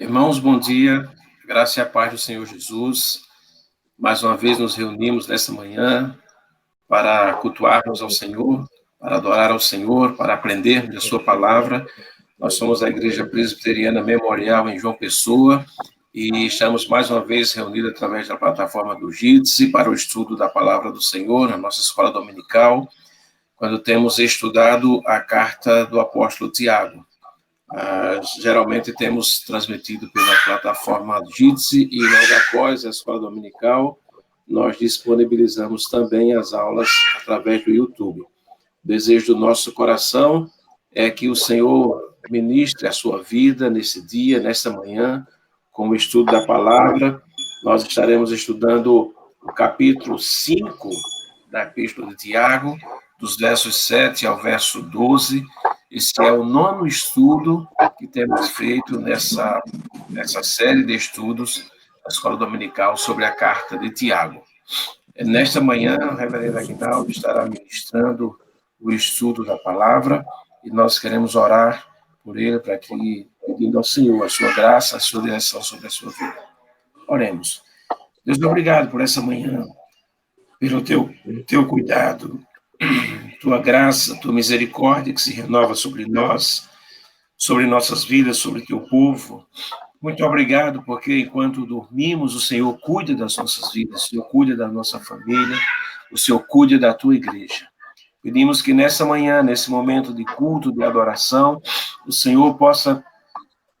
Irmãos, bom dia, graça e a paz do Senhor Jesus. Mais uma vez nos reunimos nessa manhã para cultuarmos ao Senhor, para adorar ao Senhor, para aprendermos da sua palavra. Nós somos a Igreja Presbiteriana Memorial em João Pessoa e estamos mais uma vez reunidos através da plataforma do Jitsi para o estudo da palavra do Senhor, na nossa escola dominical, quando temos estudado a carta do apóstolo Tiago. Geralmente temos transmitido pela plataforma Jitsi e logo após a escola dominical, nós disponibilizamos também as aulas através do YouTube. O desejo do nosso coração é que o Senhor ministre a sua vida nesse dia, nesta manhã, com o estudo da palavra. Nós estaremos estudando o capítulo 5 da Epístola de Tiago, dos versos 7 ao verso 12. Esse é o 9º estudo que temos feito nessa série de estudos da Escola Dominical sobre a Carta de Tiago. Nesta manhã, o reverendo Aguinaldo estará ministrando o estudo da palavra e nós queremos orar por ele, para que, pedindo ao Senhor a sua graça, a sua direção sobre a sua vida. Oremos. Deus, obrigado por essa manhã, pelo teu cuidado, tua graça, tua misericórdia que se renova sobre nós, sobre nossas vidas, sobre teu povo. Muito obrigado, porque enquanto dormimos, o Senhor cuida das nossas vidas, o Senhor cuida da nossa família, o Senhor cuida da tua igreja. Pedimos que nessa manhã, nesse momento de culto, de adoração, o Senhor possa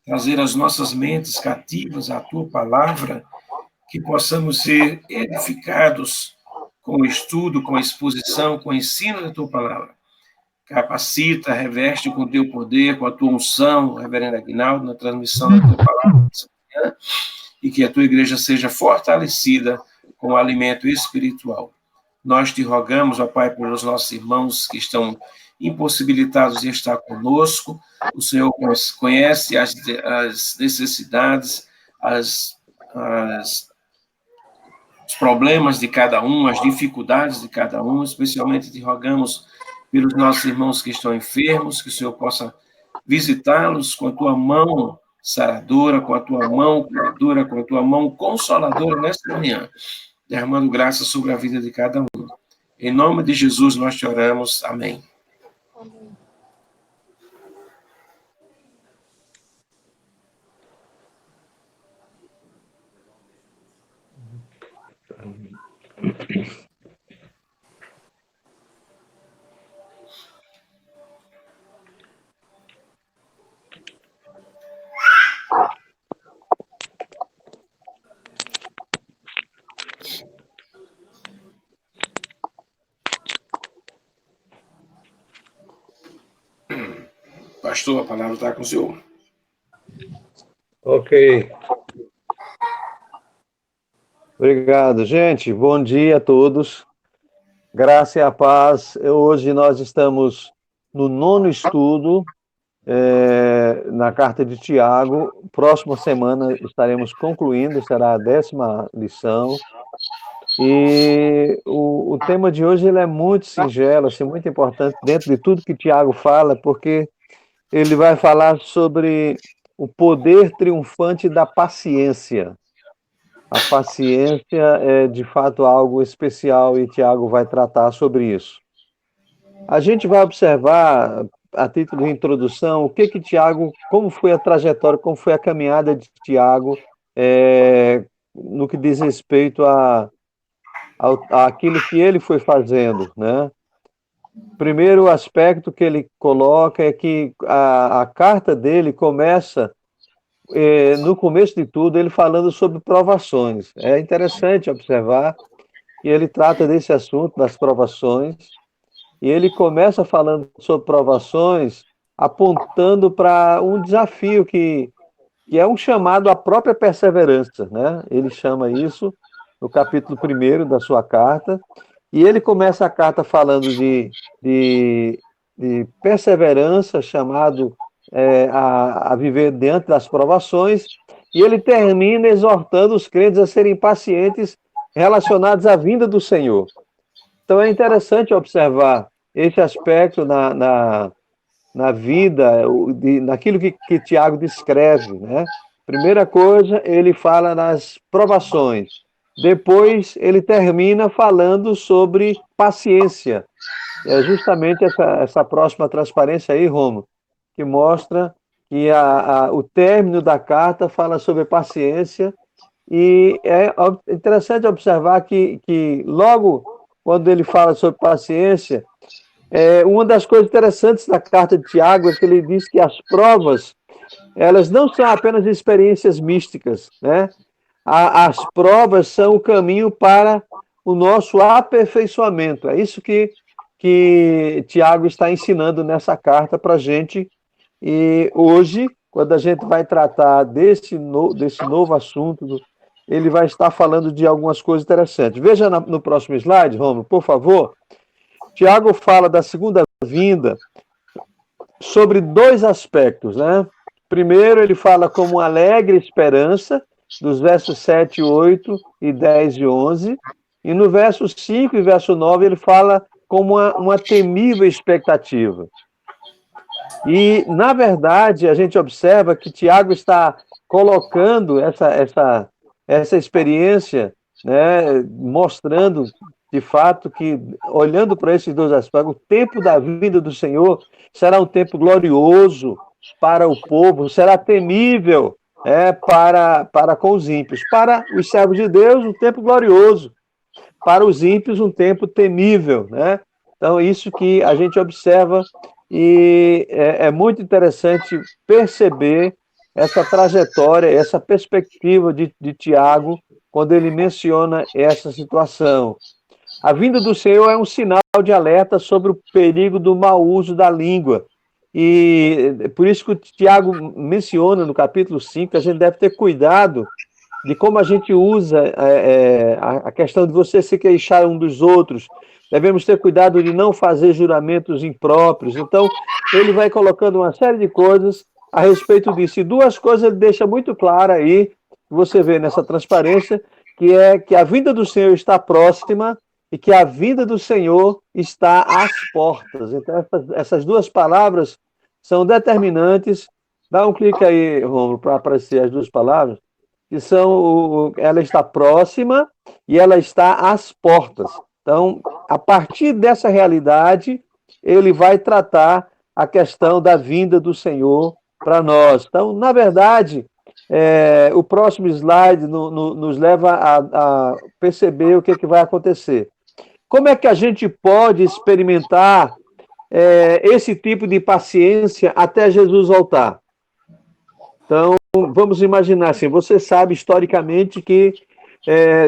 trazer as nossas mentes cativas à tua palavra, que possamos ser edificados com o estudo, com a exposição, com o ensino da tua palavra. Capacita, reveste com o teu poder, com a tua unção, reverendo Aguinaldo, na transmissão da tua palavra nessa manhã, e que a tua igreja seja fortalecida com o alimento espiritual. Nós te rogamos, ó Pai, pelos nossos irmãos que estão impossibilitados de estar conosco. O Senhor conhece as necessidades, os problemas de cada um, as dificuldades de cada um. Especialmente te rogamos pelos nossos irmãos que estão enfermos, que o Senhor possa visitá-los com a tua mão saradora, com a tua mão curadora, com a tua mão consoladora nesta manhã, derramando graça sobre a vida de cada um. Em nome de Jesus nós te oramos. Amém. Pastor, a palavra está com o senhor. Ok. Obrigado, gente. Bom dia a todos. Graça e a paz. Hoje nós estamos no 9º estudo na carta de Tiago. Próxima semana estaremos concluindo, será a 10ª lição. E o tema de hoje ele é muito singelo, assim, muito importante dentro de tudo que Tiago fala, porque ele vai falar sobre o poder triunfante da paciência. A paciência é, de fato, algo especial e Tiago vai tratar sobre isso. A gente vai observar, a título de introdução, o que Tiago, como foi a trajetória, como foi a caminhada de Tiago no que diz respeito àquilo que ele foi fazendo, né? Primeiro aspecto que ele coloca é que a carta dele começa, no começo de tudo, ele falando sobre provações. É interessante observar que ele trata desse assunto, das provações, e ele começa falando sobre provações, apontando para um desafio que é um chamado à própria perseverança, né? Ele chama isso no capítulo 1º da sua carta, e ele começa a carta falando de perseverança, chamado a viver diante das provações, e ele termina exortando os crentes a serem pacientes relacionados à vinda do Senhor. Então é interessante observar esse aspecto na vida, naquilo que Tiago descreve, né? Primeira coisa, ele fala das provações. Depois, ele termina falando sobre paciência. É justamente essa próxima transparência aí, Romo, que mostra que o término da carta fala sobre paciência. E é interessante observar que logo quando ele fala sobre paciência, uma das coisas interessantes da carta de Tiago é que ele diz que as provas, elas não são apenas experiências místicas, né? As provas são o caminho para o nosso aperfeiçoamento. É isso que Tiago está ensinando nessa carta para a gente. E hoje, quando a gente vai tratar desse novo assunto, ele vai estar falando de algumas coisas interessantes. Veja no próximo slide, Romulo, por favor. Tiago fala da segunda vinda sobre dois aspectos, né? Primeiro, ele fala como uma alegre esperança, dos versos 7, 8 e 10 e 11. E no verso 5 e verso 9, ele fala como uma temível expectativa. E, na verdade, a gente observa que Tiago está colocando essa experiência, né, mostrando, de fato, que, olhando para esses dois aspectos, o tempo da vinda do Senhor será um tempo glorioso para o povo, será temível para com os ímpios. Para os servos de Deus, um tempo glorioso. Para os ímpios, um tempo temível, né? Então, isso que a gente observa e é muito interessante perceber essa trajetória, essa perspectiva de Tiago, quando ele menciona essa situação. A vinda do Senhor é um sinal de alerta sobre o perigo do mau uso da língua. E por isso que o Tiago menciona no capítulo 5, que a gente deve ter cuidado de como a gente usa a questão de você se queixar um dos outros. Devemos ter cuidado de não fazer juramentos impróprios. Então, ele vai colocando uma série de coisas a respeito disso. E duas coisas ele deixa muito claro aí, que você vê nessa transparência, que é que a vinda do Senhor está próxima e que a vinda do Senhor está às portas. Então, essas duas palavras são determinantes. Dá um clique aí, Romulo, para aparecer as duas palavras, que são, ela está próxima e ela está às portas. Então, a partir dessa realidade, ele vai tratar a questão da vinda do Senhor para nós. Então, na verdade, o próximo slide nos leva a perceber o que vai acontecer. Como é que a gente pode experimentar esse tipo de paciência até Jesus voltar? Então, vamos imaginar assim, você sabe historicamente que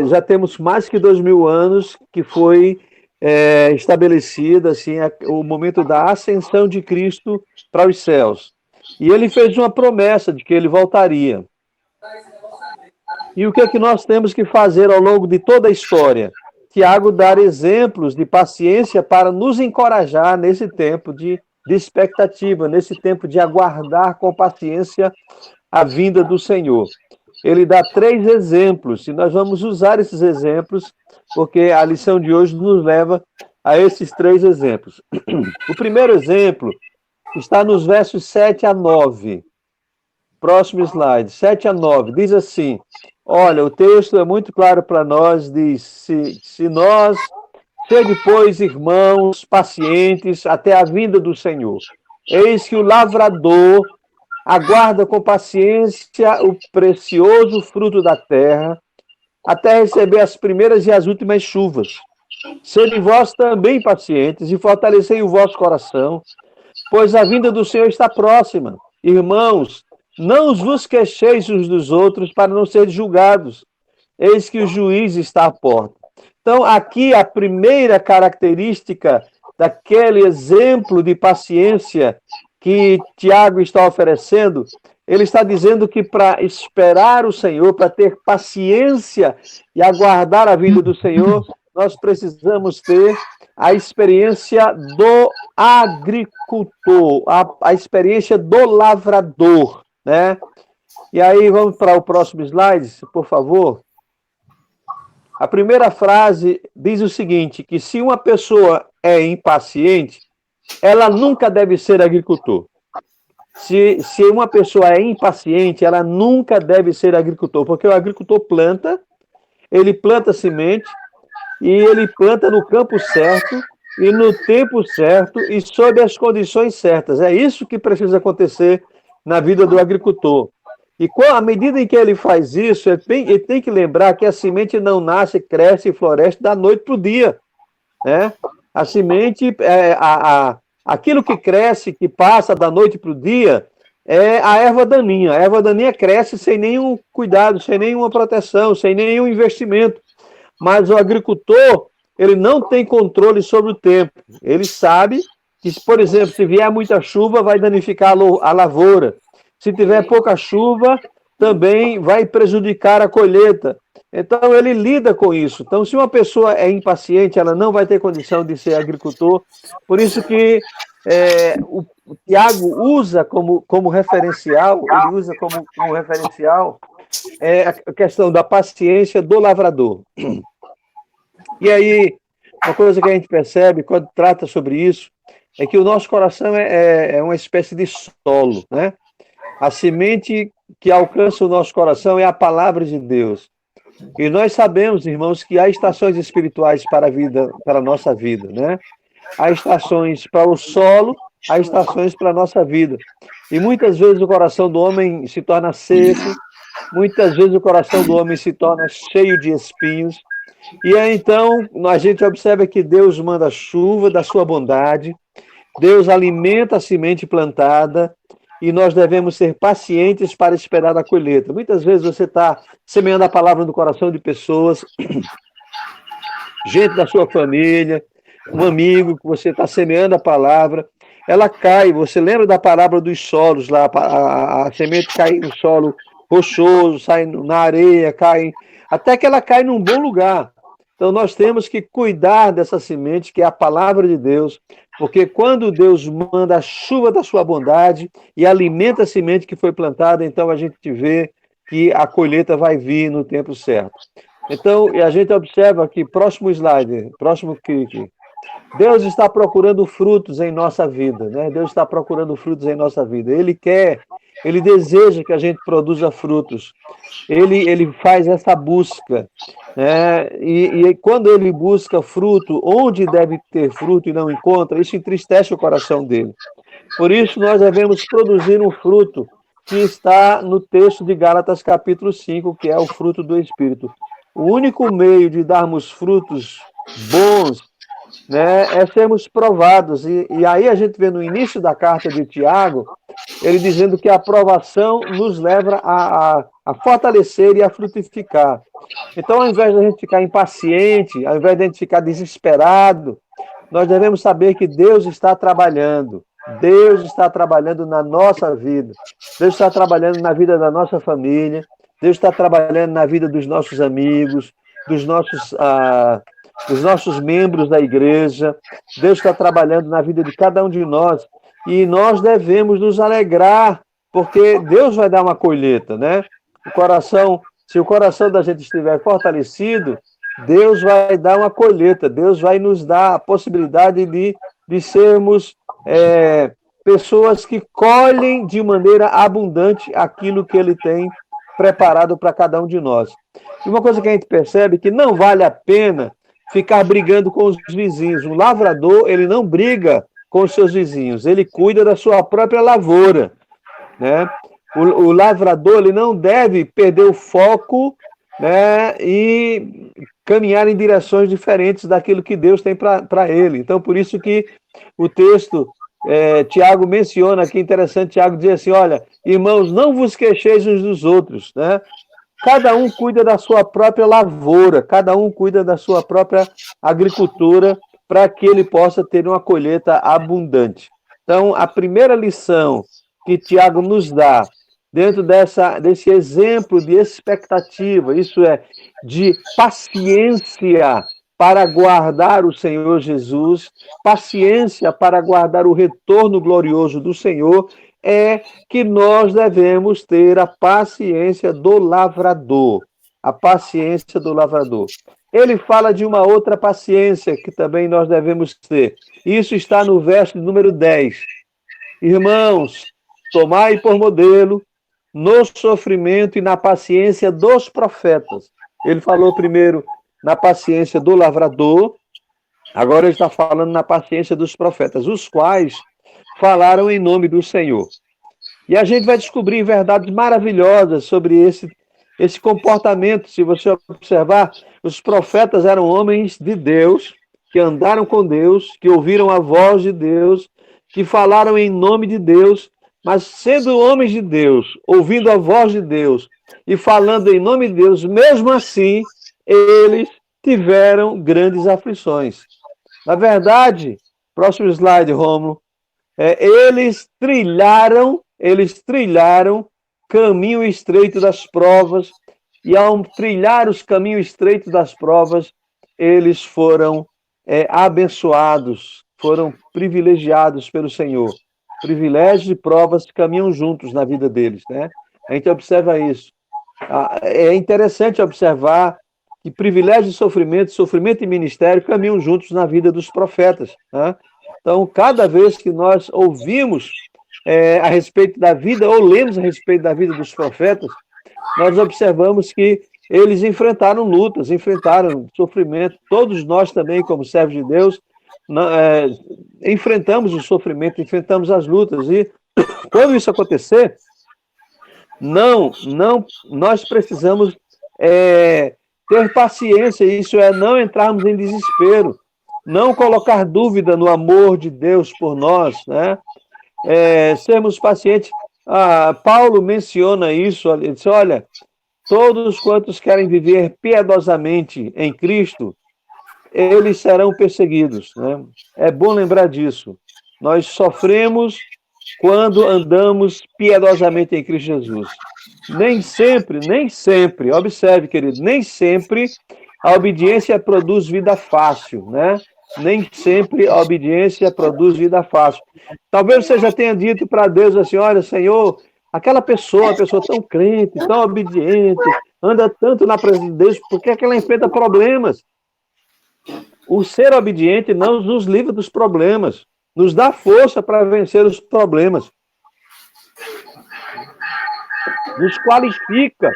já temos mais que 2000 anos que foi estabelecido assim, o momento da ascensão de Cristo para os céus. E ele fez uma promessa de que ele voltaria. E o que é que nós temos que fazer ao longo de toda a história? Tiago dar exemplos de paciência para nos encorajar nesse tempo de expectativa, nesse tempo de aguardar com paciência a vinda do Senhor. Ele dá 3 exemplos, e nós vamos usar esses exemplos, porque a lição de hoje nos leva a esses 3 exemplos. O primeiro exemplo está nos versos 7 a 9. Próximo slide, 7 a 9, diz assim, olha, o texto é muito claro para nós, diz, se nós, sede, pois, irmãos, pacientes, até a vinda do Senhor. Eis que o lavrador aguarda com paciência o precioso fruto da terra, até receber as primeiras e as últimas chuvas. Sede vós também pacientes e fortalecei o vosso coração, pois a vinda do Senhor está próxima. Irmãos, não vos queixeis uns dos outros para não serem julgados. Eis que o juiz está à porta. Então, aqui a primeira característica daquele exemplo de paciência que Tiago está oferecendo, ele está dizendo que para esperar o Senhor, para ter paciência e aguardar a vinda do Senhor, nós precisamos ter a experiência do agricultor, a experiência do lavrador, né? E aí vamos para o próximo slide, por favor. A primeira frase diz o seguinte, que se uma pessoa é impaciente, ela nunca deve ser agricultor. Se uma pessoa é impaciente, ela nunca deve ser agricultor, porque o agricultor planta, ele planta semente, e ele planta no campo certo, e no tempo certo, e sob as condições certas. É isso que precisa acontecer na vida do agricultor. E à medida em que ele faz isso, ele tem que lembrar que a semente não nasce, cresce e floresce da noite para o dia, né? A semente, aquilo que cresce, que passa da noite para o dia, é a erva daninha. A erva daninha cresce sem nenhum cuidado, sem nenhuma proteção, sem nenhum investimento. Mas o agricultor, ele não tem controle sobre o tempo. Ele sabe que, por exemplo, se vier muita chuva, vai danificar a lavoura. Se tiver pouca chuva, também vai prejudicar a colheita. Então, ele lida com isso. Então, se uma pessoa é impaciente, ela não vai ter condição de ser agricultor. Por isso que o Tiago usa como referencial, ele usa como referencial a questão da paciência do lavrador. E aí, uma coisa que a gente percebe quando trata sobre isso é que o nosso coração é uma espécie de solo, né? A semente que alcança o nosso coração é a palavra de Deus. E nós sabemos, irmãos, que há estações espirituais para a nossa vida, né? Há estações para o solo, há estações para a nossa vida. E muitas vezes o coração do homem se torna seco, muitas vezes o coração do homem se torna cheio de espinhos. E aí, então, a gente observa que Deus manda chuva da sua bondade, Deus alimenta a semente plantada, e nós devemos ser pacientes para esperar a colheita. Muitas vezes você está semeando a palavra no coração de pessoas, gente da sua família, um amigo que você está semeando a palavra, ela cai. Você lembra da palavra dos solos lá? A semente cai no solo rochoso, sai na areia, cai, até que ela cai num bom lugar. Então nós temos que cuidar dessa semente, que é a palavra de Deus, porque quando Deus manda a chuva da sua bondade e alimenta a semente que foi plantada, então a gente vê que a colheita vai vir no tempo certo. Então, a gente observa aqui, próximo slide, próximo clique, Deus está procurando frutos em nossa vida, né? Deus está procurando frutos em nossa vida. Ele deseja que a gente produza frutos. Ele faz essa busca, né? E quando ele busca fruto, onde deve ter fruto e não encontra, isso entristece o coração dele. Por isso, nós devemos produzir um fruto que está no texto de Gálatas, capítulo 5, que é o fruto do Espírito. O único meio de darmos frutos bons, né, é sermos provados. E aí a gente vê no início da carta de Tiago, ele dizendo que a aprovação nos leva a fortalecer e a frutificar. Então, ao invés de a gente ficar impaciente, ao invés de a gente ficar desesperado, nós devemos saber que Deus está trabalhando. Deus está trabalhando na nossa vida. Deus está trabalhando na vida da nossa família. Deus está trabalhando na vida dos nossos amigos, dos nossos membros da igreja. Deus está trabalhando na vida de cada um de nós. E nós devemos nos alegrar, porque Deus vai dar uma colheita, né? Se o coração da gente estiver fortalecido, Deus vai dar uma colheita. Deus vai nos dar a possibilidade de sermos pessoas que colhem de maneira abundante aquilo que Ele tem preparado para cada um de nós. E uma coisa que a gente percebe é que não vale a pena ficar brigando com os vizinhos. O lavrador, ele não briga com os seus vizinhos, ele cuida da sua própria lavoura, né? O lavrador, ele não deve perder o foco, né, e caminhar em direções diferentes daquilo que Deus tem para ele. Então, por isso que o texto, Tiago menciona aqui, interessante, Tiago diz assim, olha, irmãos, não vos queixeis uns dos outros, né? Cada um cuida da sua própria lavoura, cada um cuida da sua própria agricultura para que ele possa ter uma colheita abundante. Então, a primeira lição que Tiago nos dá, dentro desse exemplo de expectativa, isso é, de paciência para aguardar o Senhor Jesus, paciência para aguardar o retorno glorioso do Senhor, é que nós devemos ter a paciência do lavrador. A paciência do lavrador. Ele fala de uma outra paciência que também nós devemos ter. Isso está no verso número 10. Irmãos, tomai por modelo no sofrimento e na paciência dos profetas. Ele falou primeiro na paciência do lavrador, agora ele está falando na paciência dos profetas, os quais falaram em nome do Senhor. E a gente vai descobrir verdades maravilhosas sobre esse comportamento. Se você observar, os profetas eram homens de Deus, que andaram com Deus, que ouviram a voz de Deus, que falaram em nome de Deus, mas sendo homens de Deus, ouvindo a voz de Deus e falando em nome de Deus, mesmo assim, eles tiveram grandes aflições. Na verdade, próximo slide, Rômulo, eles trilharam caminho estreito das provas, e ao trilhar os caminhos estreitos das provas, eles foram abençoados, foram privilegiados pelo Senhor. Privilégios e provas caminham juntos na vida deles, né? A gente observa isso. É interessante observar que privilégio e sofrimento e ministério caminham juntos na vida dos profetas, né? Então, cada vez que nós ouvimos a respeito da vida, ou lemos a respeito da vida dos profetas, nós observamos que eles enfrentaram lutas, enfrentaram sofrimento. Todos nós também, como servos de Deus, enfrentamos o sofrimento, enfrentamos as lutas. E quando isso acontecer, nós precisamos ter paciência, isso é, não entrarmos em desespero, não colocar dúvida no amor de Deus por nós, né? Sermos pacientes. Paulo menciona isso, ele diz, olha, todos quantos querem viver piedosamente em Cristo, eles serão perseguidos, né? É bom lembrar disso. Nós sofremos quando andamos piedosamente em Cristo Jesus. Nem sempre, observe, querido, nem sempre a obediência produz vida fácil, né? Nem sempre a obediência produz vida fácil. Talvez você já tenha dito para Deus assim, olha, Senhor, aquela pessoa tão crente, tão obediente, anda tanto na presença de Deus, por que é que ela enfrenta problemas? O ser obediente não nos livra dos problemas, nos dá força para vencer os problemas, nos qualifica.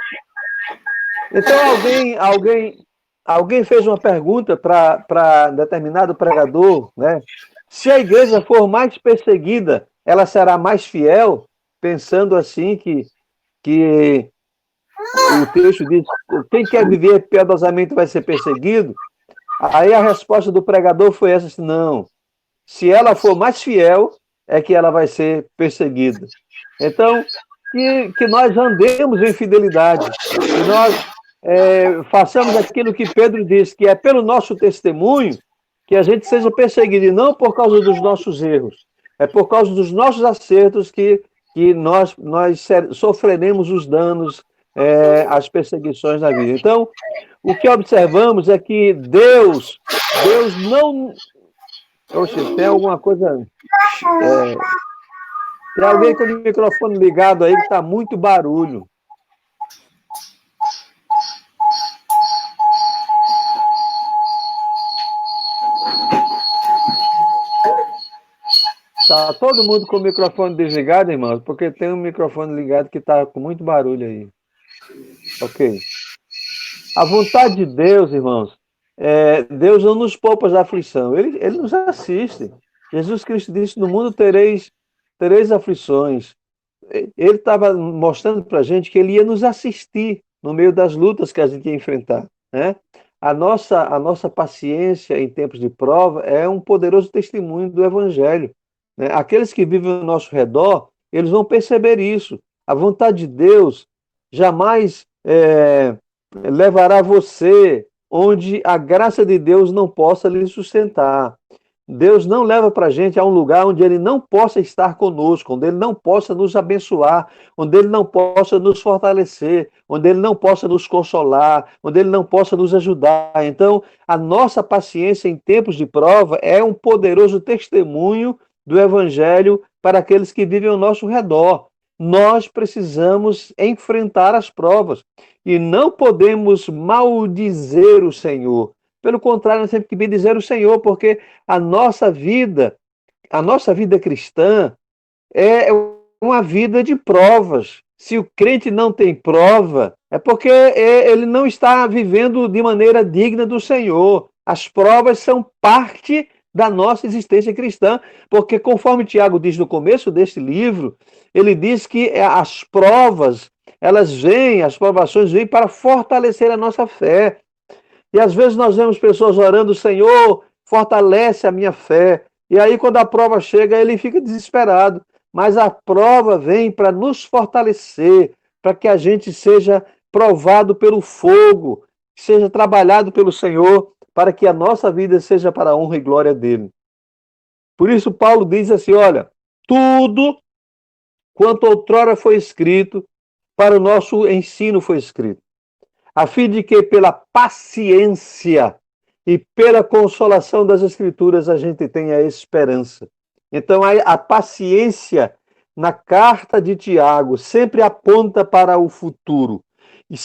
Então, alguém fez uma pergunta para determinado pregador, né? Se a igreja for mais perseguida, ela será mais fiel, pensando assim que o texto diz, quem quer viver piedosamente vai ser perseguido. Aí a resposta do pregador foi essa, assim, não, se ela for mais fiel, é que ela vai ser perseguida. Então, que nós andemos em fidelidade, que nós façamos aquilo que Pedro disse, que é pelo nosso testemunho, que a gente seja perseguido, e não por causa dos nossos erros, é por causa dos nossos acertos que nós sofreremos os danos, as perseguições na vida. Então, o que observamos é que Deus não... Oxe, tem alguma coisa... tem alguém com o microfone ligado aí que está muito barulho. Tá todo mundo com o microfone desligado, irmãos? Porque tem um microfone ligado que está com muito barulho aí. Ok. A vontade de Deus, irmãos, Deus não nos poupa da aflição. Ele nos assiste. Jesus Cristo disse, no mundo tereis aflições. Ele estava mostrando para a gente que ele ia nos assistir no meio das lutas que a gente ia enfrentar, né? A nossa paciência em tempos de prova é um poderoso testemunho do Evangelho, né? Aqueles que vivem ao nosso redor, eles vão perceber isso. A vontade de Deus jamais levará você onde a graça de Deus não possa lhe sustentar. Deus não leva para a gente a um lugar onde Ele não possa estar conosco, onde Ele não possa nos abençoar, onde Ele não possa nos fortalecer, onde Ele não possa nos consolar, onde Ele não possa nos ajudar. Então, a nossa paciência em tempos de prova é um poderoso testemunho do Evangelho para aqueles que vivem ao nosso redor. Nós precisamos enfrentar as provas e não podemos maldizer o Senhor. Pelo contrário, nós temos que bendizer o Senhor, porque a nossa vida cristã é uma vida de provas. Se o crente não tem prova, é porque ele não está vivendo de maneira digna do Senhor. As provas são parte da nossa existência cristã, porque conforme Tiago diz no começo deste livro, ele diz que as provas, as provações vêm para fortalecer a nossa fé. E às vezes nós vemos pessoas orando, Senhor, fortalece a minha fé. E aí quando a prova chega, ele fica desesperado. Mas a prova vem para nos fortalecer, para que a gente seja provado pelo fogo, seja trabalhado pelo Senhor, para que a nossa vida seja para a honra e glória dele. Por isso Paulo diz assim, olha, tudo quanto outrora foi escrito, para o nosso ensino foi escrito, a fim de que pela paciência e pela consolação das Escrituras a gente tenha esperança. Então a paciência na carta de Tiago sempre aponta para o futuro,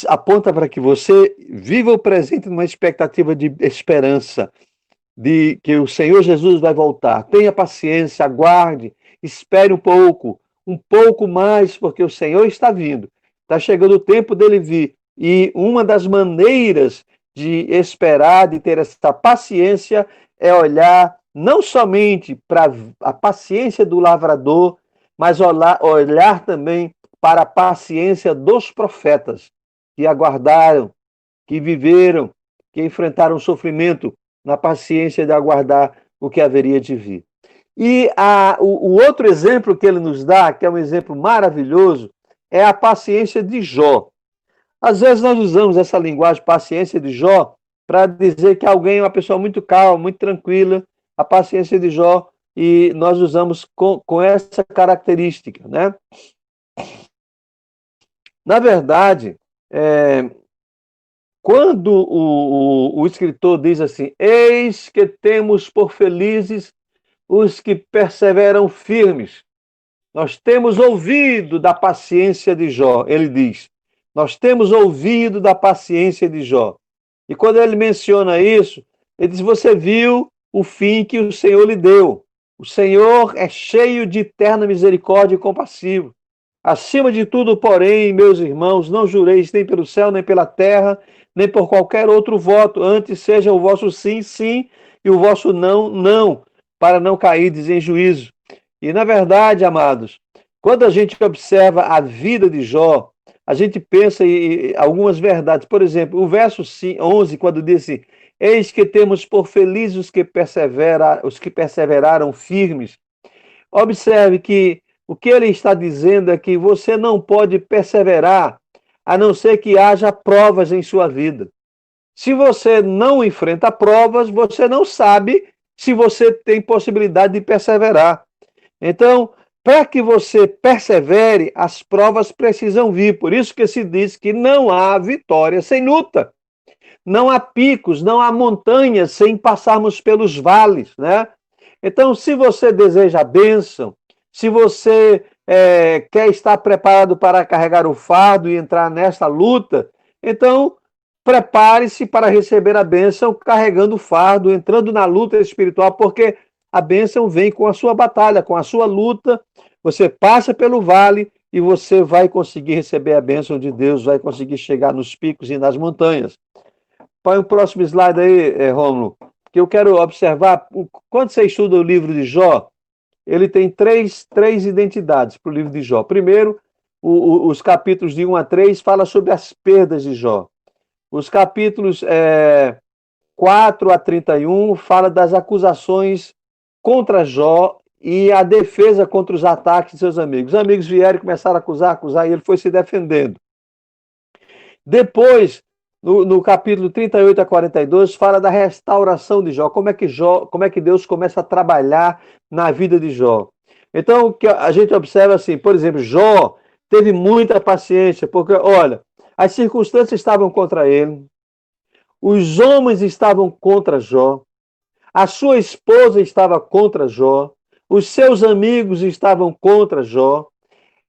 aponta para que você viva o presente numa expectativa de esperança, de que o Senhor Jesus vai voltar. Tenha paciência, aguarde, espere um pouco mais, porque o Senhor está vindo. Está chegando o tempo dele vir. E uma das maneiras de esperar, de ter essa paciência, é olhar não somente para a paciência do lavrador, mas olhar também para a paciência dos profetas, que aguardaram, que viveram, que enfrentaram o sofrimento na paciência de aguardar o que haveria de vir. E o outro exemplo que ele nos dá, que é um exemplo maravilhoso, é a paciência de Jó. Às vezes nós usamos essa linguagem paciência de Jó para dizer que alguém é uma pessoa muito calma, muito tranquila, a paciência de Jó, e nós usamos com essa característica, né? Na verdade, quando o escritor diz assim, eis que temos por felizes os que perseveram firmes, nós temos ouvido da paciência de Jó, ele diz, nós temos ouvido da paciência de Jó. E quando ele menciona isso, ele diz, você viu o fim que o Senhor lhe deu. O Senhor é cheio de eterna misericórdia e compassivo. Acima de tudo, porém, meus irmãos, não jureis nem pelo céu, nem pela terra, nem por qualquer outro voto, antes seja o vosso sim, sim, e o vosso não, não, para não cairdes em juízo. E, na verdade, amados, quando a gente observa a vida de Jó, a gente pensa em algumas verdades. Por exemplo, o verso 11, quando diz assim, eis que temos por felizes os que perseveraram firmes. Observe que o que ele está dizendo é que você não pode perseverar a não ser que haja provas em sua vida. Se você não enfrenta provas, você não sabe se você tem possibilidade de perseverar. Então, para que você persevere, as provas precisam vir. Por isso que se diz que não há vitória sem luta. Não há picos, não há montanhas sem passarmos pelos vales, né? Então, se você deseja a bênção, se você quer estar preparado para carregar o fardo e entrar nesta luta, então prepare-se para receber a bênção carregando o fardo, entrando na luta espiritual, porque a bênção vem com a sua batalha, com a sua luta. Você passa pelo vale e você vai conseguir receber a bênção de Deus, vai conseguir chegar nos picos e nas montanhas. Põe o próximo slide aí, Rômulo, que eu quero observar. Quando você estuda o livro de Jó, ele tem três identidades para o livro de Jó. Primeiro, os capítulos de 1 a 3 falam sobre as perdas de Jó. Os capítulos 4 a 31 fala das acusações contra Jó e a defesa contra os ataques de seus amigos. Os amigos vieram e começaram a acusar, e ele foi se defendendo. Depois, no capítulo 38 a 42, fala da restauração de Jó, como é que Deus começa a trabalhar na vida de Jó. Então, o que a gente observa assim, por exemplo, Jó teve muita paciência, porque, olha, as circunstâncias estavam contra ele, os homens estavam contra Jó, a sua esposa estava contra Jó, os seus amigos estavam contra Jó,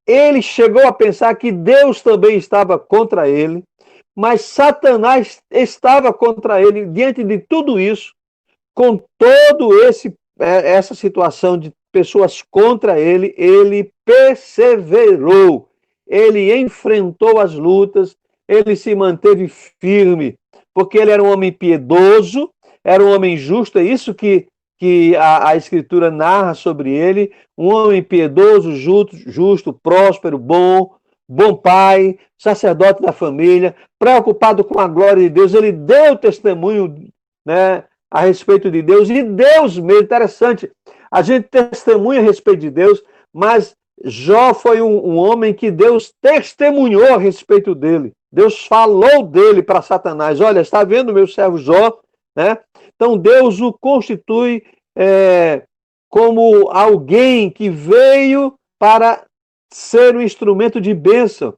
ele chegou a pensar que Deus também estava contra ele, mas Satanás estava contra ele. Diante de tudo isso, com todo essa situação de pessoas contra ele, ele perseverou, ele enfrentou as lutas, ele se manteve firme, porque ele era um homem piedoso, era um homem justo, é isso que a Escritura narra sobre ele, um homem piedoso, justo, próspero, bom pai, sacerdote da família, preocupado com a glória de Deus, ele deu testemunho, né, a respeito de Deus, e Deus mesmo, interessante, a gente testemunha a respeito de Deus, mas Jó foi um homem que Deus testemunhou a respeito dele, Deus falou dele para Satanás, olha, está vendo meu servo Jó, né? Então Deus o constitui como alguém que veio para ser um instrumento de bênção.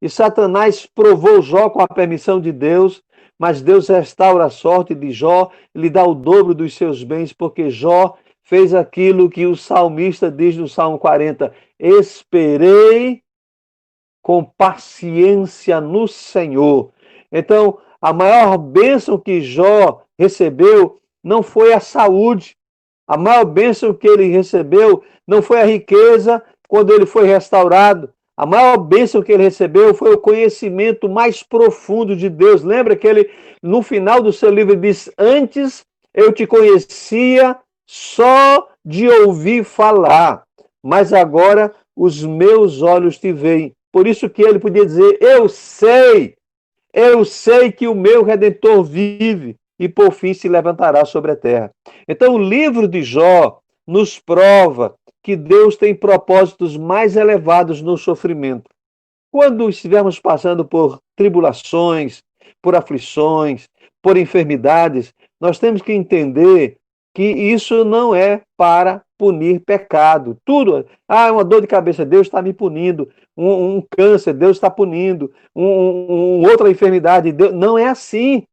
E Satanás provou Jó com a permissão de Deus, mas Deus restaura a sorte de Jó, lhe dá o dobro dos seus bens, porque Jó fez aquilo que o salmista diz no Salmo 40, esperei com paciência no Senhor. Então, a maior bênção que Jó recebeu não foi a saúde, a maior bênção que ele recebeu não foi a riqueza quando ele foi restaurado. A maior bênção que ele recebeu foi o conhecimento mais profundo de Deus. Lembra que ele, no final do seu livro, diz, antes eu te conhecia só de ouvir falar, mas agora os meus olhos te veem. Por isso que ele podia dizer, eu sei que o meu Redentor vive e por fim se levantará sobre a terra. Então o livro de Jó nos prova que Deus tem propósitos mais elevados no sofrimento. Quando estivermos passando por tribulações, por aflições, por enfermidades, nós temos que entender que isso não é para punir pecado. Tudo, uma dor de cabeça, Deus está me punindo. Um câncer, Deus está punindo. Outra enfermidade, Deus... não é assim.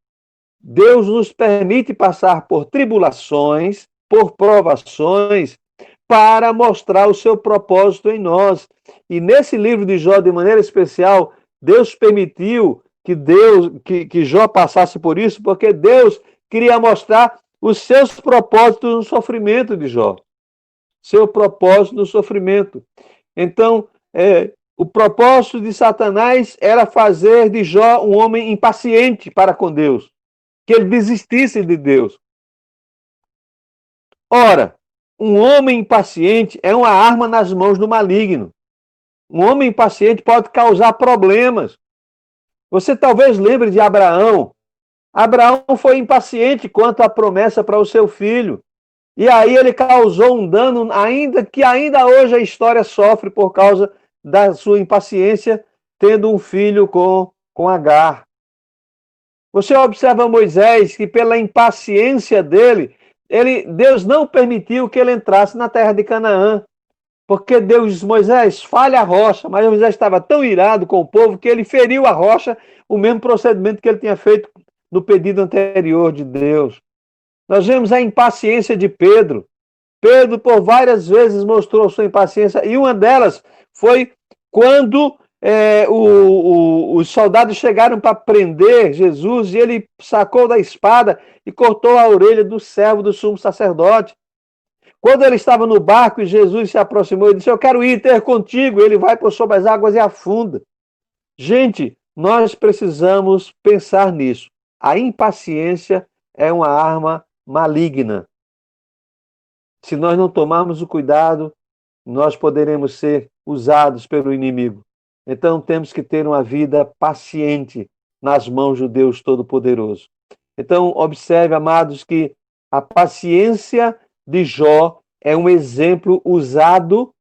Deus nos permite passar por tribulações, por provações, para mostrar o seu propósito em nós. E nesse livro de Jó, de maneira especial, Deus permitiu que Jó passasse por isso, porque Deus queria mostrar os seus propósitos no sofrimento de Jó. Seu propósito no sofrimento. Então, o propósito de Satanás era fazer de Jó um homem impaciente para com Deus, que ele desistisse de Deus. Ora, um homem impaciente é uma arma nas mãos do maligno. Um homem impaciente pode causar problemas. Você talvez lembre de Abraão. Abraão foi impaciente quanto à promessa para o seu filho. E aí ele causou um dano, ainda hoje a história sofre por causa da sua impaciência, tendo um filho com Agar. Você observa Moisés, que pela impaciência dele, Deus não permitiu que ele entrasse na terra de Canaã. Porque Deus disse, Moisés, fale a rocha. Mas Moisés estava tão irado com o povo que ele feriu a rocha, o mesmo procedimento que ele tinha feito no pedido anterior de Deus. Nós vemos a impaciência de Pedro. Pedro, por várias vezes, mostrou sua impaciência, e uma delas foi quando os soldados chegaram para prender Jesus, e ele sacou da espada e cortou a orelha do servo do sumo sacerdote. Quando ele estava no barco e Jesus se aproximou e disse, eu quero ir ter contigo, ele vai por sobre as águas e afunda. Gente, nós precisamos pensar nisso. A impaciência é uma arma maligna. Se nós não tomarmos o cuidado, nós poderemos ser usados pelo inimigo. Então temos que ter uma vida paciente nas mãos do Deus Todo-Poderoso. Então observe, amados, que a paciência de Jó é um exemplo usado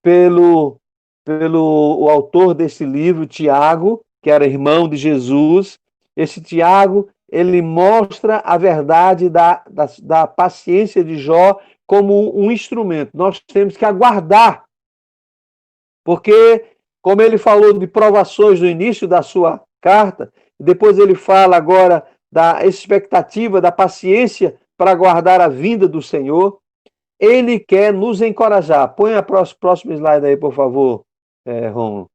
pelo o autor desse livro, Tiago, que era irmão de Jesus. Esse Tiago, ele mostra a verdade da paciência de Jó como um instrumento. Nós temos que aguardar, porque, como ele falou de provações no início da sua carta, depois ele fala agora da expectativa, da paciência para aguardar a vinda do Senhor, ele quer nos encorajar. Põe a próximo slide aí, por favor, Romulo.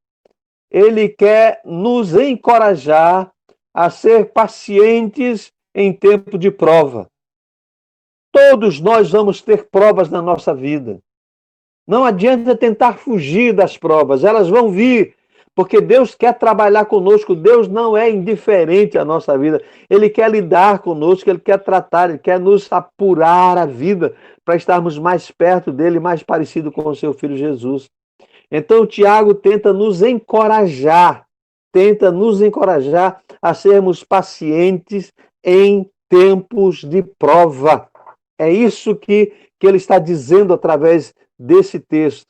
Ele quer nos encorajar a ser pacientes em tempo de prova. Todos nós vamos ter provas na nossa vida. Não adianta tentar fugir das provas, elas vão vir, porque Deus quer trabalhar conosco, Deus não é indiferente à nossa vida, Ele quer lidar conosco, Ele quer tratar, Ele quer nos apurar a vida para estarmos mais perto dEle, mais parecido com o seu Filho Jesus. Então, Tiago tenta nos encorajar a sermos pacientes em tempos de prova. É isso que ele está dizendo através desse texto.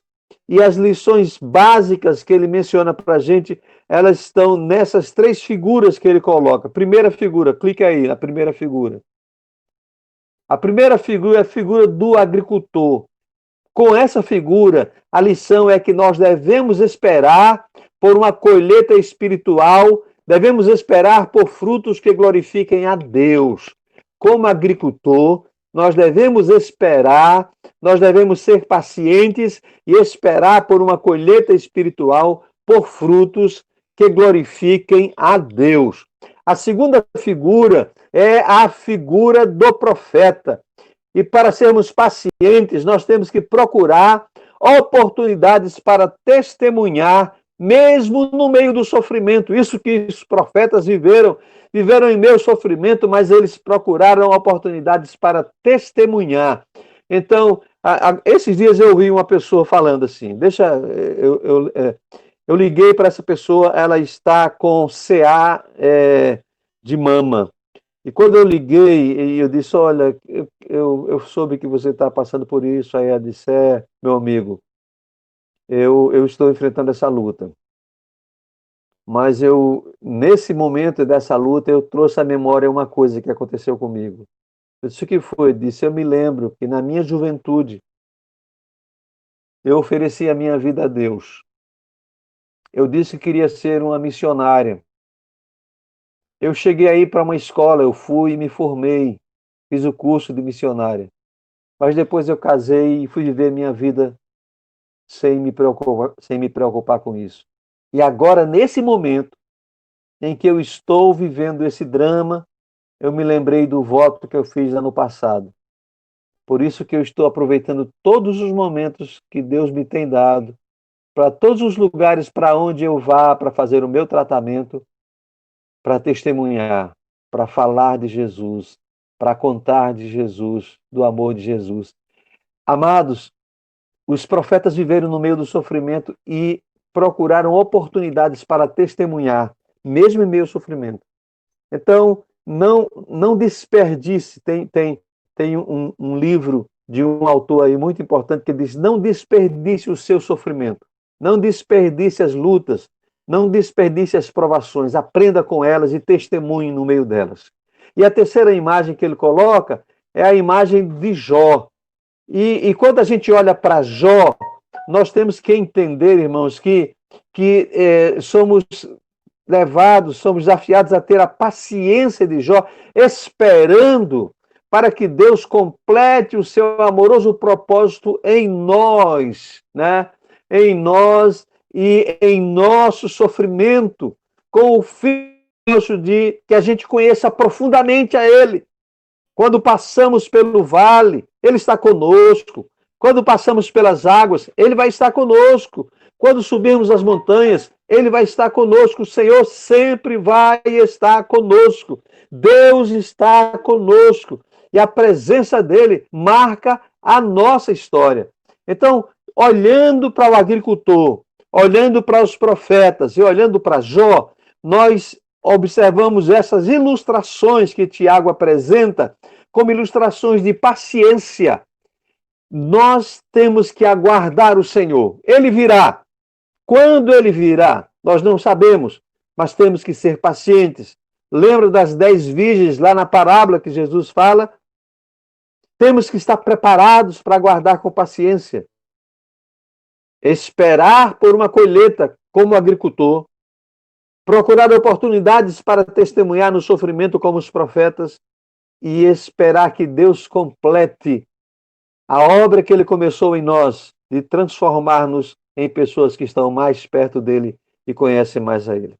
E as lições básicas que ele menciona para a gente, elas estão nessas 3 figuras que ele coloca. Primeira figura, clica aí na primeira figura. A primeira figura é a figura do agricultor. Com essa figura, a lição é que nós devemos esperar por uma colheita espiritual, devemos esperar por frutos que glorifiquem a Deus. Como agricultor, nós devemos esperar, nós devemos ser pacientes e esperar por uma colheita espiritual, por frutos que glorifiquem a Deus. A segunda figura é a figura do profeta. E para sermos pacientes, nós temos que procurar oportunidades para testemunhar, mesmo no meio do sofrimento. Isso que os profetas viveram em meio ao sofrimento, mas eles procuraram oportunidades para testemunhar. Então, esses dias eu ouvi uma pessoa falando assim, eu liguei para essa pessoa, ela está com CA de mama. E quando eu liguei, eu disse, olha, eu soube que você está passando por isso. Aí ela disse, meu amigo, eu estou enfrentando essa luta. Mas nesse momento dessa luta, eu trouxe à memória uma coisa que aconteceu comigo. Eu disse, o que foi? Eu disse, eu me lembro que na minha juventude, eu ofereci a minha vida a Deus. Eu disse que queria ser uma missionária. Eu cheguei aí para uma escola, eu fui e me formei, fiz o curso de missionária. Mas depois eu casei e fui viver minha vida sem me preocupar com isso. E agora, nesse momento em que eu estou vivendo esse drama, eu me lembrei do voto que eu fiz ano passado. Por isso que eu estou aproveitando todos os momentos que Deus me tem dado, para todos os lugares para onde eu vá para fazer o meu tratamento, para testemunhar, para falar de Jesus, para contar de Jesus, do amor de Jesus. Amados, os profetas viveram no meio do sofrimento e procuraram oportunidades para testemunhar, mesmo em meio ao sofrimento. Então, não desperdice. Tem um livro de um autor aí muito importante que diz, não desperdice o seu sofrimento, não desperdice as lutas, não desperdice as provações, aprenda com elas e testemunhe no meio delas. E a terceira imagem que ele coloca é a imagem de Jó. E quando a gente olha para Jó, nós temos que entender, irmãos, que somos somos desafiados a ter a paciência de Jó, esperando para que Deus complete o seu amoroso propósito em nós, né? Em nós e em nosso sofrimento, com o fim de que a gente conheça profundamente a Ele. Quando passamos pelo vale, Ele está conosco. Quando passamos pelas águas, Ele vai estar conosco. Quando subirmos as montanhas, Ele vai estar conosco. O Senhor sempre vai estar conosco. Deus está conosco. E a presença dEle marca a nossa história. Então, olhando para o agricultor, olhando para os profetas e olhando para Jó, nós observamos essas ilustrações que Tiago apresenta como ilustrações de paciência. Nós temos que aguardar o Senhor. Ele virá. Quando ele virá, nós não sabemos, mas temos que ser pacientes. Lembra das 10 virgens lá na parábola que Jesus fala? Temos que estar preparados para aguardar com paciência. Esperar por uma colheita como agricultor. Procurar oportunidades para testemunhar no sofrimento como os profetas. E esperar que Deus complete a obra que Ele começou em nós, de transformar-nos em pessoas que estão mais perto dEle e conhecem mais a Ele.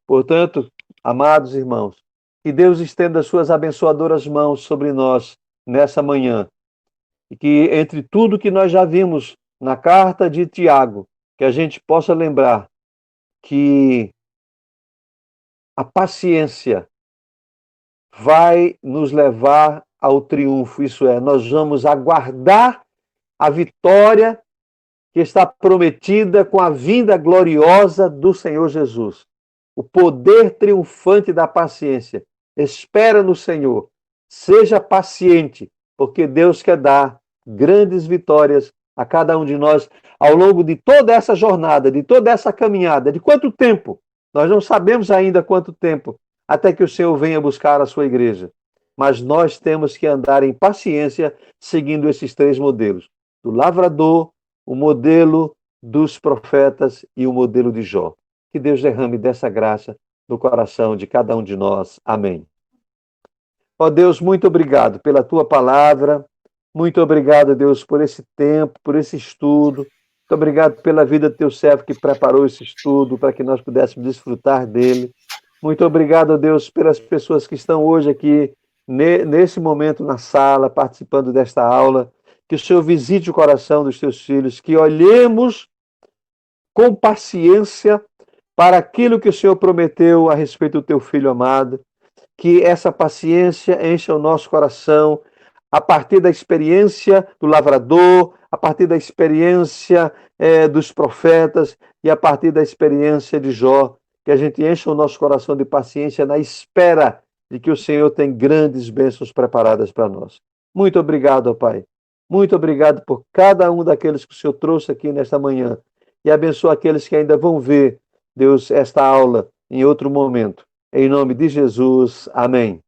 Portanto, amados irmãos, que Deus estenda as suas abençoadoras mãos sobre nós nessa manhã. E que entre tudo que nós já vimos na carta de Tiago, que a gente possa lembrar que a paciência vai nos levar ao triunfo, isso é, nós vamos aguardar a vitória que está prometida com a vinda gloriosa do Senhor Jesus. O poder triunfante da paciência. Espera no Senhor. Seja paciente, porque Deus quer dar grandes vitórias a cada um de nós ao longo de toda essa jornada, de toda essa caminhada. De quanto tempo? Nós não sabemos ainda quanto tempo, até que o Senhor venha buscar a sua igreja. Mas nós temos que andar em paciência, seguindo esses 3 modelos: do lavrador, o modelo dos profetas e o modelo de Jó. Que Deus derrame dessa graça no coração de cada um de nós. Amém. Ó Deus, muito obrigado pela tua palavra. Muito obrigado, Deus, por esse tempo, por esse estudo. Muito obrigado pela vida do teu servo que preparou esse estudo para que nós pudéssemos desfrutar dele. Muito obrigado, Deus, pelas pessoas que estão hoje aqui, nesse momento na sala, participando desta aula. Que o Senhor visite o coração dos teus filhos, que olhemos com paciência para aquilo que o Senhor prometeu a respeito do teu filho amado, que essa paciência encha o nosso coração a partir da experiência do lavrador, a partir da experiência dos profetas e a partir da experiência de Jó, que a gente encha o nosso coração de paciência na espera de que o Senhor tem grandes bênçãos preparadas para nós. Muito obrigado, Pai. Muito obrigado por cada um daqueles que o Senhor trouxe aqui nesta manhã e abençoa aqueles que ainda vão ver, Deus, esta aula em outro momento. Em nome de Jesus, amém.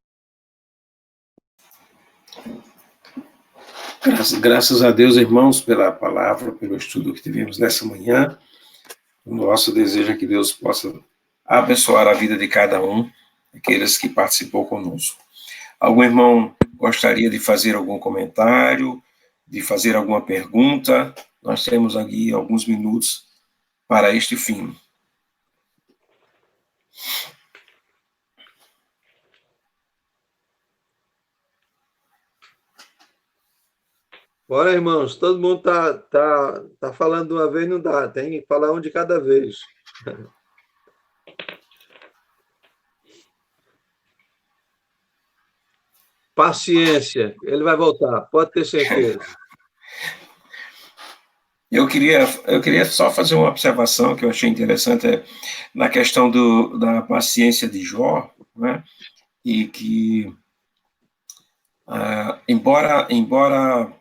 Graças a Deus, irmãos, pela palavra, pelo estudo que tivemos nessa manhã. O nosso desejo é que Deus possa abençoar a vida de cada um, aqueles que participou conosco. Algum irmão gostaria de fazer algum comentário, de fazer alguma pergunta? Nós temos aqui alguns minutos para este fim. Bora, irmãos, todo mundo tá falando de uma vez, não dá, tem que falar um de cada vez. Paciência, ele vai voltar, pode ter certeza. Eu queria só fazer uma observação que eu achei interessante na questão da paciência de Jó, né? E que, embora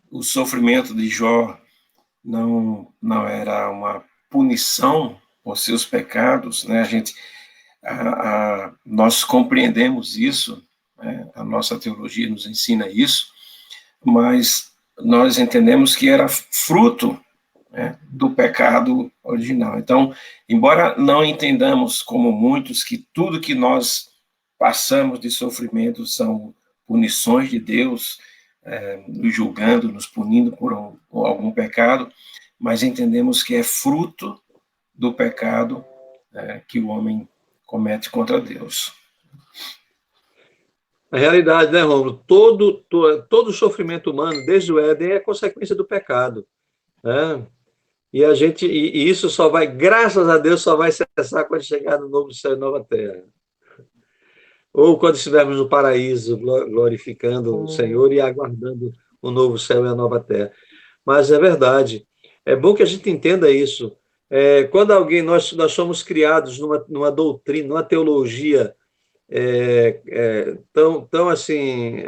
o sofrimento de Jó não era uma punição por seus pecados, né? Nós compreendemos isso, né? A nossa teologia nos ensina isso, mas nós entendemos que era fruto, né, do pecado original. Então, embora não entendamos, como muitos, que tudo que nós passamos de sofrimento são punições de Deus, nos julgando, nos punindo por algum pecado, mas entendemos que é fruto do pecado que o homem comete contra Deus. Na realidade, né, Rômulo? Todo sofrimento humano, desde o Éden, é consequência do pecado, né? E isso só vai, graças a Deus, só vai cessar quando chegar no novo céu e nova terra. Ou quando estivermos no paraíso, glorificando o Senhor e aguardando o novo céu e a nova terra. Mas é verdade. É bom que a gente entenda isso. Quando nós somos criados numa doutrina, numa teologia tão assim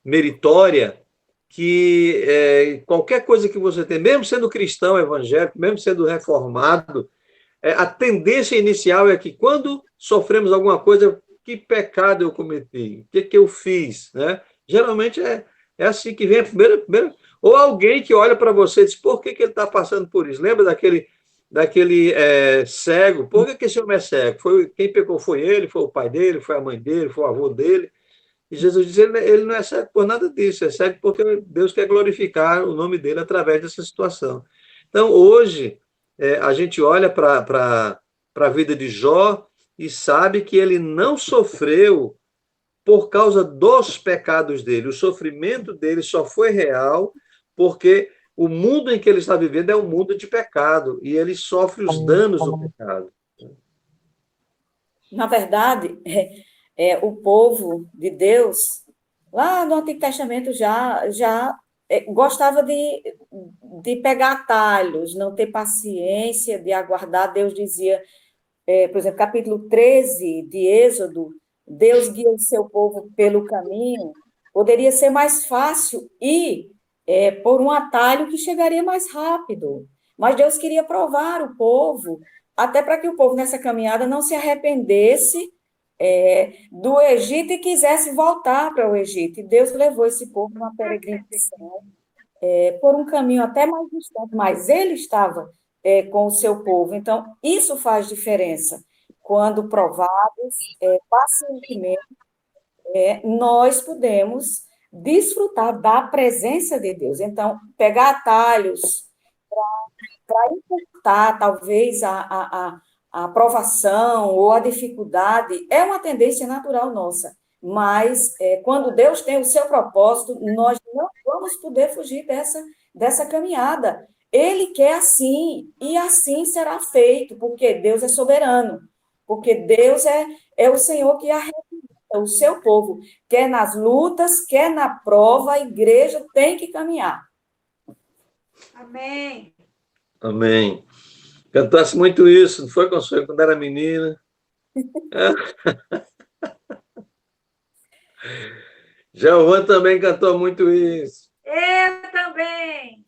meritória, que qualquer coisa que você tem, mesmo sendo cristão evangélico, mesmo sendo reformado, a tendência inicial é que quando sofremos alguma coisa, que pecado eu cometi? O que eu fiz? Né? Geralmente é assim que vem a primeira. Ou alguém que olha para você e diz, por que ele está passando por isso? Lembra daquele cego? Por que esse homem é cego? Quem pecou foi ele, foi o pai dele, foi a mãe dele, foi o avô dele. E Jesus diz, ele não é cego por nada disso, é cego porque Deus quer glorificar o nome dele através dessa situação. Então, hoje, a gente olha para a vida de Jó e sabe que ele não sofreu por causa dos pecados dele. O sofrimento dele só foi real porque o mundo em que ele está vivendo é um mundo de pecado, e ele sofre os danos do pecado. Na verdade, o povo de Deus, lá no Antigo Testamento, já gostava de pegar atalhos, não ter paciência de aguardar. Deus dizia, por exemplo, capítulo 13 de Êxodo, Deus guia o seu povo pelo caminho. Poderia ser mais fácil ir por um atalho que chegaria mais rápido. Mas Deus queria provar o povo, até para que o povo nessa caminhada não se arrependesse do Egito e quisesse voltar para o Egito. E Deus levou esse povo numa peregrinação por um caminho até mais distante, mas ele estava com o seu povo. Então, isso faz diferença. Quando provados pacientemente, nós podemos desfrutar da presença de Deus. Então, pegar atalhos para encurtar, talvez, a aprovação ou a dificuldade, é uma tendência natural nossa. Mas, quando Deus tem o seu propósito, nós não vamos poder fugir dessa caminhada. Ele quer assim, e assim será feito, porque Deus é soberano, porque Deus é o Senhor que arrebata o seu povo. Quer nas lutas, quer na prova, a igreja tem que caminhar. Amém. Amém. Cantasse muito isso, não foi, Consuelo, quando era menina? Giovanni também cantou muito isso. Eu também.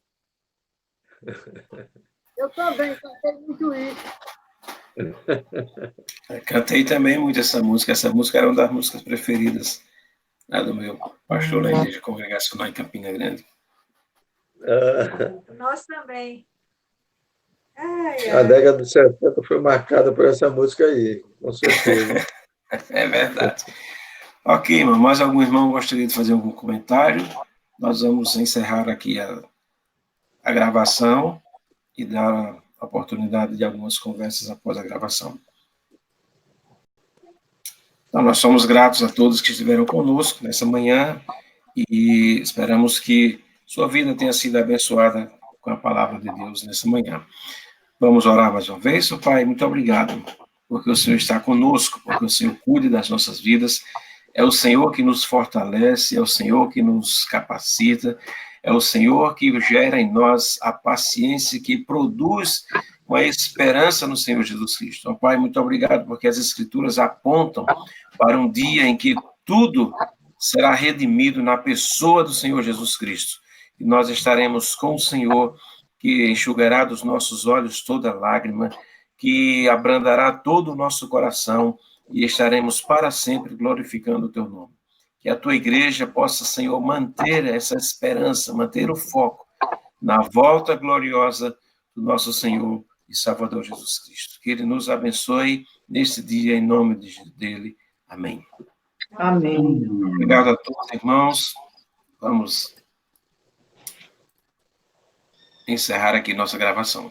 Eu também cantei muito isso. Cantei também muito essa música. Essa música era uma das músicas preferidas lá do meu pastor na igreja congregacional em Campina Grande. Nós também. A década de 70 foi marcada por essa música aí, com certeza. É verdade. Ok, irmão, mais algum irmão gostaria de fazer algum comentário? Nós vamos encerrar aqui a gravação e dar a oportunidade de algumas conversas após a gravação. Então, nós somos gratos a todos que estiveram conosco nessa manhã e esperamos que sua vida tenha sido abençoada com a palavra de Deus nessa manhã. Vamos orar mais uma vez. Pai, muito obrigado, porque o Senhor está conosco, porque o Senhor cuida das nossas vidas. É o Senhor que nos fortalece, é o Senhor que nos capacita, é o Senhor que gera em nós a paciência que produz com a esperança no Senhor Jesus Cristo. Ó Pai, muito obrigado, porque as Escrituras apontam para um dia em que tudo será redimido na pessoa do Senhor Jesus Cristo. E nós estaremos com o Senhor, que enxugará dos nossos olhos toda lágrima, que abrandará todo o nosso coração, e estaremos para sempre glorificando o teu nome. Que a tua igreja possa, Senhor, manter essa esperança, manter o foco na volta gloriosa do nosso Senhor e Salvador Jesus Cristo. Que ele nos abençoe neste dia, em nome dele. Amém. Amém. Obrigado a todos, irmãos. Vamos encerrar aqui nossa gravação.